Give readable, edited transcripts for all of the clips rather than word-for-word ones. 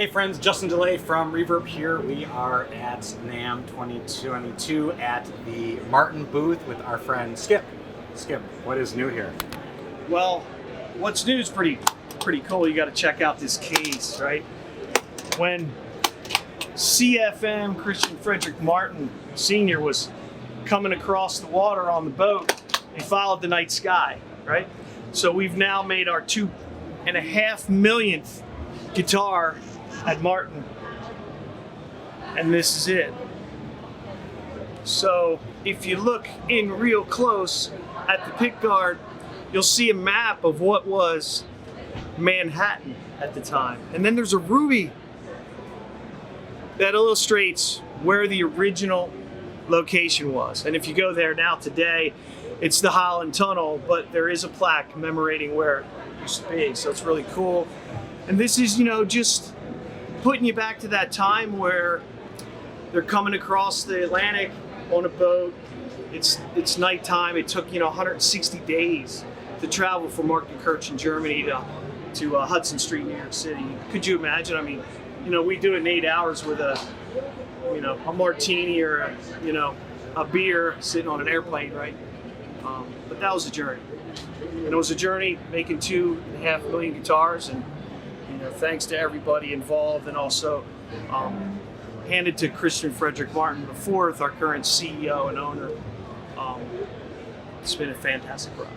Hey friends, Justin DeLay from Reverb here. We are at NAMM 2022 at the Martin booth with our friend Skip. Skip, what is new here? Well, what's new is pretty cool. You got to check out this case, right? When CFM Christian Frederick Martin Sr. was coming across the water on the boat, he followed the night sky, right? So we've now made our 2.5 millionth guitar at Martin, and this is it. So if you look in real close at the pickguard, you'll see a map of what was Manhattan at the time, and then there's a ruby that illustrates where the original location was. And if you go there now today, it's the Holland Tunnel, but there is a plaque commemorating where it used to be, so it's really cool. And this is, just putting you back to that time where they're coming across the Atlantic on a boat. It's nighttime. It took 160 days to travel from Markirch in Germany to Hudson Street, New York City. Could you imagine? I mean, we do it in 8 hours with a martini or a beer sitting on an airplane, right? But that was a journey, and it was a journey making 2.5 million guitars, and thanks to everybody involved, and also handed to Christian Frederick Martin IV, our current CEO and owner. It's been a fantastic ride.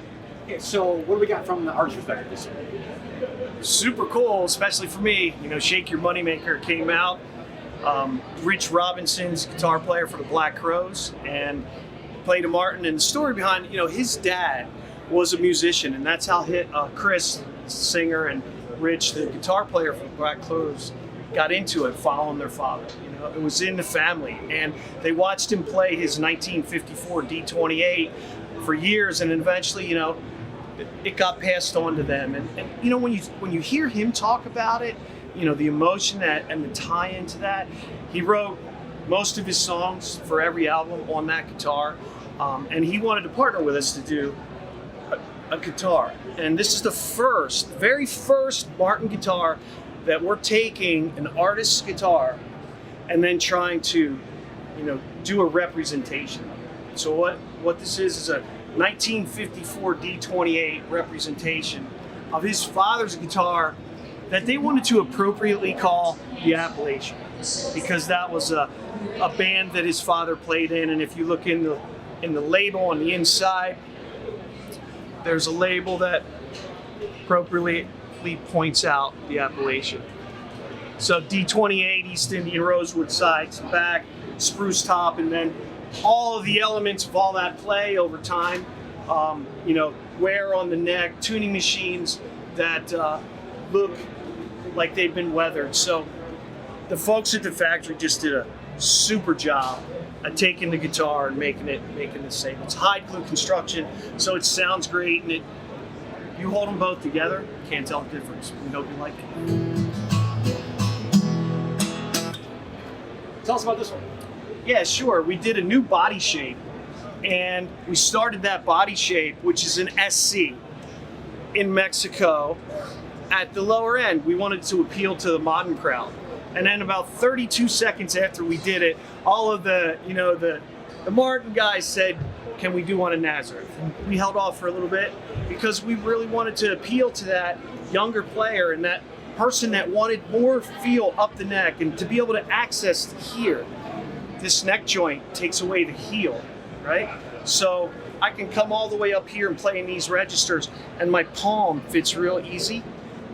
Okay, so what do we got from the artist perspective this year? Super cool, especially for me. Shake Your Moneymaker came out. Rich Robinson's guitar player for the Black Crowes, and played a Martin. And the story behind, his dad was a musician, and that's how Chris, the singer, and Rich, the guitar player for the Black Crowes, got into it following their father. It was in the family, and they watched him play his 1954 D28 for years, and eventually, it got passed on to them. And when you hear him talk about it, the emotion and the tie into that, he wrote most of his songs for every album on that guitar, and he wanted to partner with us to do a guitar. And this is the very first Martin guitar that we're taking an artist's guitar and then trying to, do a representation. So what this is a 1954 D28 representation of his father's guitar that they wanted to appropriately call the Appalachian, because that was a band that his father played in. And if you look in the label on the inside, there's a label that appropriately points out the Appalachian. So D28, East Indian rosewood sides and back, spruce top, and then all of the elements of all that play over time. Wear on the neck, tuning machines that look like they've been weathered. So the folks at the factory just did a super job at taking the guitar and making the same. It's hide glue construction, so it sounds great, and you hold them both together, can't tell the difference. We hope you like it. Tell us about this one. Yeah, sure. We did a new body shape, and we started that body shape, which is an SC, in Mexico at the lower end. We wanted to appeal to the modern crowd. And then about 32 seconds after we did it, all of the Martin guys said, can we do one in Nazareth? And we held off for a little bit because we really wanted to appeal to that younger player and that person that wanted more feel up the neck and to be able to access here. This neck joint takes away the heel, right? So I can come all the way up here and play in these registers, and my palm fits real easy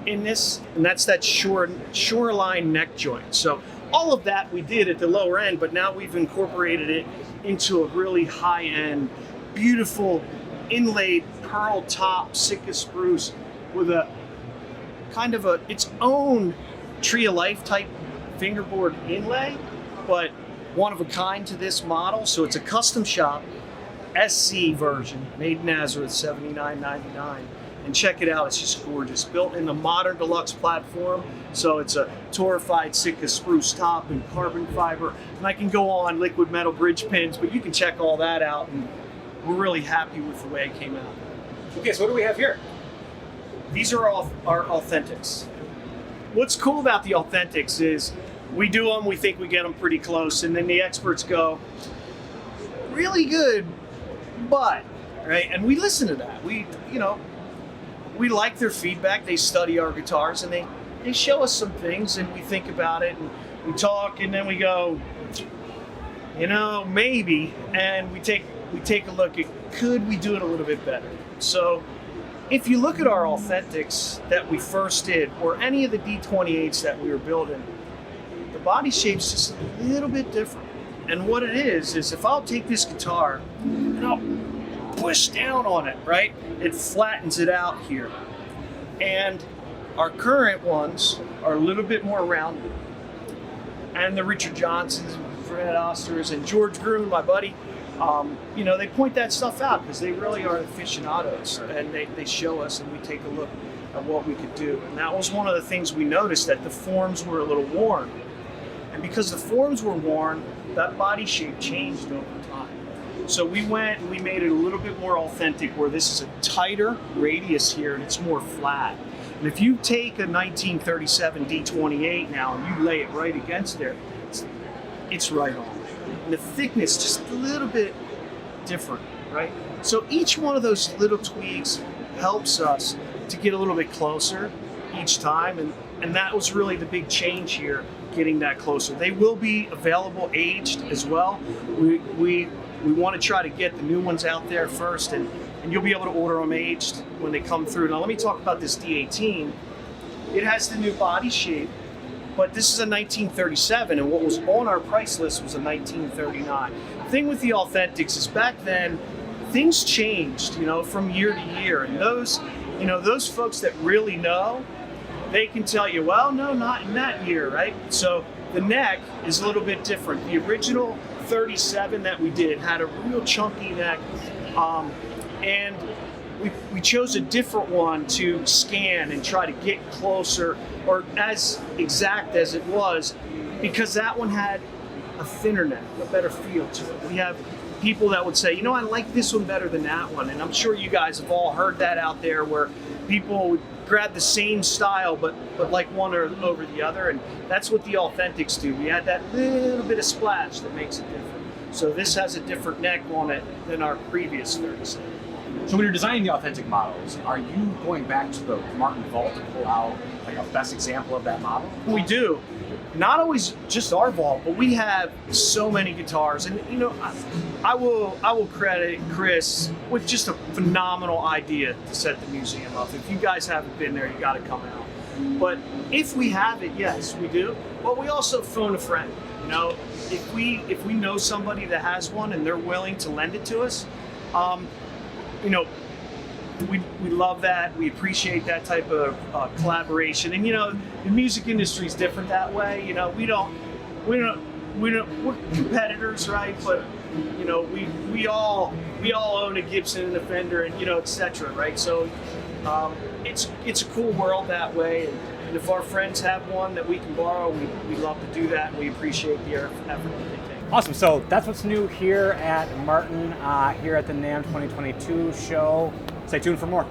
in this, and that's that shoreline neck joint. So all of that we did at the lower end, but now we've incorporated it into a really high-end, beautiful inlaid pearl top Sitka spruce with a kind of its own tree of life type fingerboard inlay, but one of a kind to this model. So it's a custom shop SC version, made in Nazareth, $79.99. And check it out, it's just gorgeous. Built in the modern deluxe platform. So it's a torrefied Sitka spruce top and carbon fiber. And I can go on liquid metal bridge pins, but you can check all that out. And we're really happy with the way it came out. Okay, so what do we have here? These are all our authentics. what's cool about the Authentics is we do them, we think we get them pretty close, and then the experts go, really good, but, right? And we listen to that. We like their feedback. They study our guitars, and they show us some things, and we think about it, and we talk, and then we go, maybe, and we take a look at, could we do it a little bit better? So if you look at our Authentics that we first did, or any of the D28s that we were building, the body shape's just a little bit different. And what it is if I'll take this guitar and I'll push down on it, right? It flattens it out here. And our current ones are a little bit more rounded. And the Richard Johnsons, Fred Osters, and George Groon, my buddy, they point that stuff out because they really are aficionados, and they show us, and we take a look at what we could do. And that was one of the things we noticed, that the forms were a little worn. And because the forms were worn, that body shape changed over time. So we went and we made it a little bit more authentic, where this is a tighter radius here and it's more flat. And if you take a 1937 D28 now and you lay it right against there, it's right on. And the thickness just a little bit different, right? So each one of those little tweaks helps us to get a little bit closer each time, and that was really the big change here, getting that closer. They will be available aged as well. We want to try to get the new ones out there first, and you'll be able to order them aged when they come through. Now let me talk about this D18. It has the new body shape, but this is a 1937, and what was on our price list was a 1939. The thing with the Authentics is back then, things changed, from year to year, and those folks that really know, they can tell you, well, no, not in that year, right? So the neck is a little bit different. The original 37 that we did had a real chunky neck, and we chose a different one to scan and try to get closer, or as exact as it was, because that one had a thinner neck, a better feel to it. We have people that would say, I like this one better than that one, and I'm sure you guys have all heard that out there, where people would grab the same style but like one or over the other, and that's what the Authentics do. We had that little bit of splash that makes it different. So this has a different neck on it than our previous 37. So when you're designing the authentic models, are you going back to the Martin Vault to pull out like a best example of that model? We do. Not always just our vault, but we have so many guitars, and I will credit Chris with just a phenomenal idea to set the museum up. If you guys haven't been there, you got to come out. But if we have it, yes, we do. But we also phone a friend. If we know somebody that has one and they're willing to lend it to us, we love that. We appreciate that type of collaboration. And the music industry is different that way. We're competitors, right? But we all own a Gibson and a Fender, and etc. Right? So it's a cool world that way. And if our friends have one that we can borrow, we love to do that. And we appreciate the effort that they take. Awesome. So that's what's new here at Martin, here at the NAMM 2022 show. Stay tuned for more.